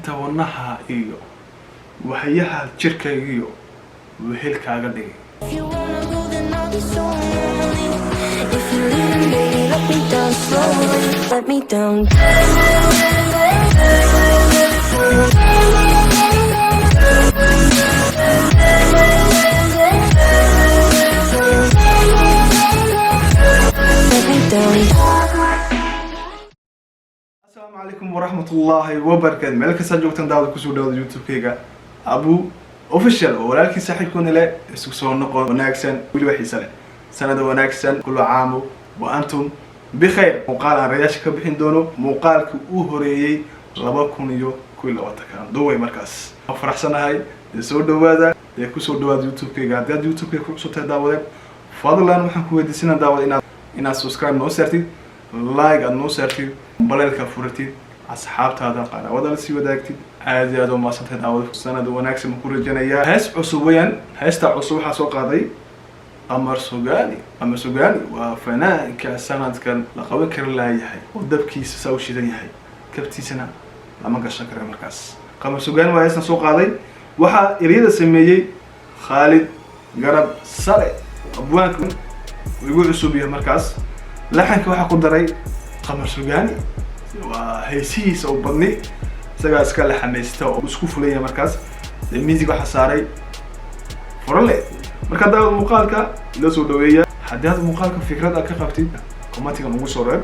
tawanaha iyo waxyaha jirkayga iyo wehelkaaga dhigay. If you wanna go, then I'll be so lonely. If you're leaving, baby, let me down slowly. Let me down. Let me down. Assalamu alaikum warahmatullahi wabarakatuh. Meel kasta joogtaan daawada kusoo dhawaada YouTube-kayga Abu Official oo walaalkii saaxiibkoona leh isku soo noqon wanaagsan wili waxiisa leh sanada wanaagsan kullu caam wa antum bikhair. muuqaal aan rayaasha ka bixin doono muuqaalkii uu horeeyay 2022 duway markaas faraxsanahay soo dhawaada kusoo dhawaada YouTube-kayga. haddii aad YouTube-kayga ku cusub tahay daawada fadlan waxaan ku weydiisanaa daawada inaad subscribe noo saartid, like aad noo saartid, baleelka furatid, asxaabtaada qanaawada la sii wadaagtid. aad iyo aad u maasantay daawada sanad wanaagsan ku rajanayaa. hees cusub weeyaan. heesta cusub waxaa soo qaaday Qamar Sugaani. Qamar Sugaani waa fanaanka sanadkan la qaban kara laayahay oo dabkiisa saa u shidan yahay, kabtiisana lama gashan karo markaas. Qamar Sugaani waa heestan soo qaaday. waxaa ereyada sameeyey Khalid Garab Sare abwaanka ugu cusub yahay markaas. laxanka waxaa ku daray Qamar Sugaani. waa heesihiisa oo badni isaga iska la xameeysta oo isku fulaya markaas. music waxa saaray Forle. marka daawada muuqaalka la soo dhaweeya. haddii aad muuqaalka fikrad ka qabtid commentiga ugu soo reeb.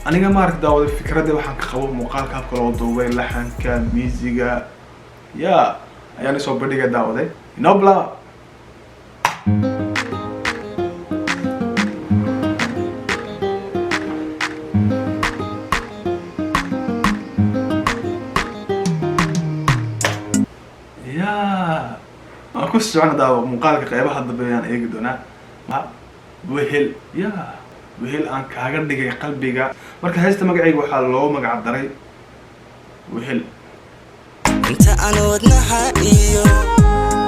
aniga ma arag daawada fikradda waxaan ka qabo muuqaalka habka loo duubay, laxanka, musiga ya ayaan soo bandhigay daawada. Nobla ku socon daawo muuqaalka qaybaha dambe ayaan eegi doonaa. wehel wehel aan kaaga dhigay qalbiga. marka heesta magacayga waxaa loo magac daray wehel. inta aan wadnaha iyo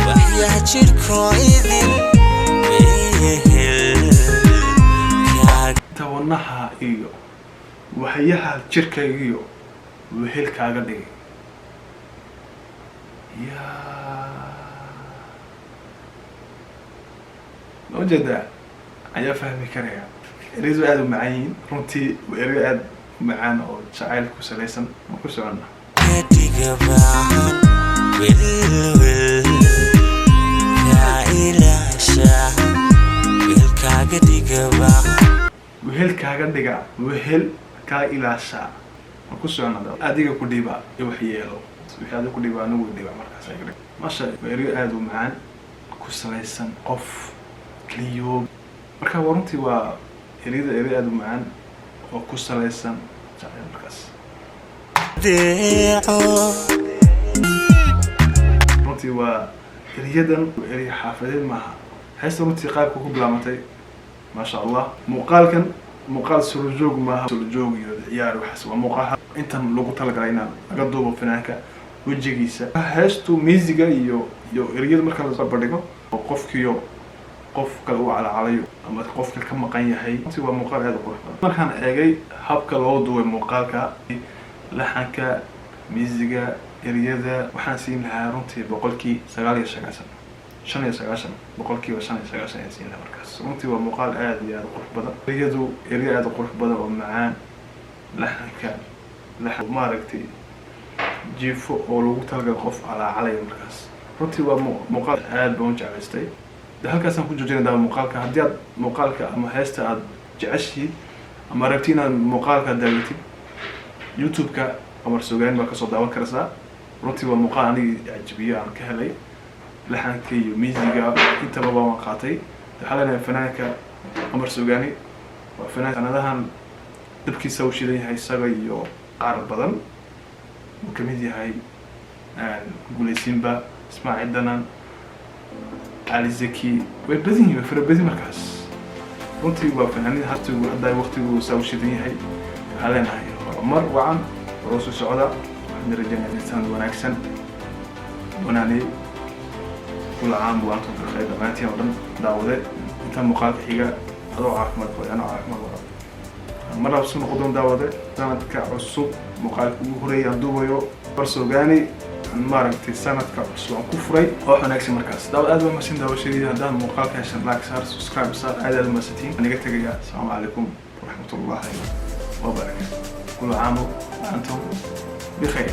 waxyaha jirkooydin wehel tawanaha iyo waxyaha jirkayga iyo wehelkaaga dhigay. وجد أيا فهمي كريا ريزو أدو معين رنتي وإريو أد معانا أو شعيل كوسليسن وكوسو عنا كديك بعان ويل يا إلهشا ويل كاقديك بعان وهل كاقديك وهل كا إلهشا وكوسو عنا دو أديك كديبا يوحييلو وحي أدو كديبا نوو ديبا مركز أيقري ما شاء وإريو أدو معان كوسليسن قف كليو marka waruntii waa ereyada aad u macaan oo ku saleysan jacayl markaas. runtii waa ereyadan erey xaafadeed maaha. heesta runtii qaabka ku bilaamatay ma sha Allah. muuqaalkan muuqaal soo joog maaha, soo joog iyo ciyaar waxaas waa muuqaal intan lagu talagalay in laga duubo fanaanka wajigiisa. heestu musiga iyo ereyada marka la soo bandhigo qofkiyo qof kale uu calacalayo ama qof kale ka maqan yahay. waa muuqaal aad u qurux badan. markaan eegay habka loo duubay muuqaalka, laxanka, musiga, ereyada, waxaan siin lahaa runtii boqolkii 95 boqolkiiba 95 ayaan siin lahaa markaas. runtii waa muuqaal aad iyo aad u qurux badan. erey aad u qurux badan oo macaan. laxanka maaragtay jiifo oo lagu talagalay qof calacalayo markaas. runtii waa muuqaal aad baan u jeclaystay. halkaasaan ku joojinay daawo muuqaalka. haddii aad muuqaalka ama heesta aad jeceshiid ama rabtiin aad muuqaalka daawatid YouTube-ka Qamar Sugaani baa kasoo daawan karaysaa. runtii waa muuqaal anigii cajibiyo aan ka helay. laxanka iyo musiga intaba waan qaatay. waxaa leenahay fanaanka Qamar Sugaani waa fanaan sanadahan dabkiisa u shidan yahay isaga iyo qaar badan. uu ka mid yahay Guuleysiinba, Ismaaciil Danan, علي زكي وبدين فربدي مركز. runtii waa fanaaniin hartigu hadda waqtigu soo shidin yahay. halena mar wacan roos socda waxaan rajaynayaa inaan wanaagsan wanaani kula caam waan ku khayr dhamaantii oo dhan daawade inta muuqaalka xiga adoo caafimaad qaba ana caafimaad qaba. مرة بسون قدوم داودة سنة كعصب مقال وهري دوبيو برسوغاني ماركتي سنة كعصب كفري أو حناكسي مركز داود أدوى مسين داود شديد هذا المقال كهشان لايك صار سبسكرايب صار هذا المساتين أنا قلت لك السلام عليكم ورحمة الله وبركاته كل عام وأنتم بخير.